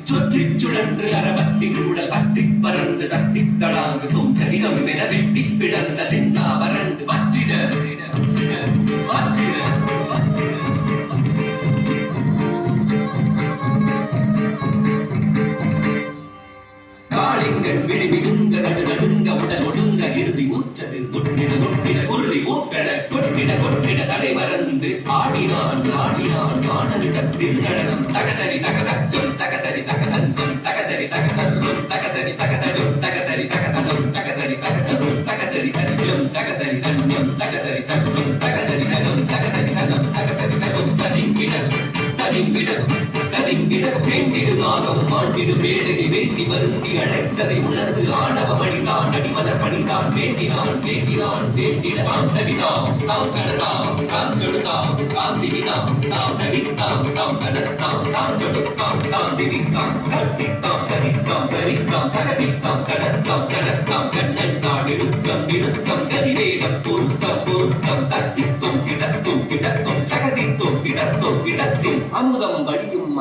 சுற்றிச் சுழன்று அரவத்தின் உடல் தட்டிப் பறந்து தட்டித் தளாங்கு தொங்கடிகம் என வெட்டிப் பிளந்த சென்னா வறண்டு வற்றிட காளிங்கள் விழிவிழுங்க நடுநடுங்க உடல் ஒடுங்க இறுதி மூச்சது கொட்டிட கொட்டிட குருதி ஊட்டட கொட்டிட கொட்டிட தடை மறந்து ஆடினான் ஆனந்தத்தில் நடனம் தகதரி தகதச்சொல் தகதரி தகதந்தம் தகதரி தகதரும் தகதரி தகதரும் தகதரி தகதரும் தகதரி தகதரும் தகதரி தகதம் தகதரி தன்யம் தகதரி தன்யம் தகதரி தகம் தகதரி தகம் தகதரி தகம் ததிங்கிடம் வேண்டிடுமாகம் மாண்டிடு வேடகை வேண்டி வருந்தி அழைத்ததை உணர்ந்து ஆணவ மணிதான் அடிமலர் பணிதான் வேண்டிட தாம் தவிதாம் தாம் கடனாம் தாம் தொடுதாம் தாம் திவிதாம் தாம் தவித்தாம் தாம் கடத்தாம் தாம் தொடுத்தாம் தாம் திவித்தாம் கத்தித்தாம் கதித்தாம் கரித்தாம் கரவித்தாம் கடத்தாம் கண்ணன் தான் இருத்தம் கதிரேகம் பொருத்தம் தத்தித்தும் கிடத்தும் தகதித்தும் கிடத்தில் அமுதம் வழியும்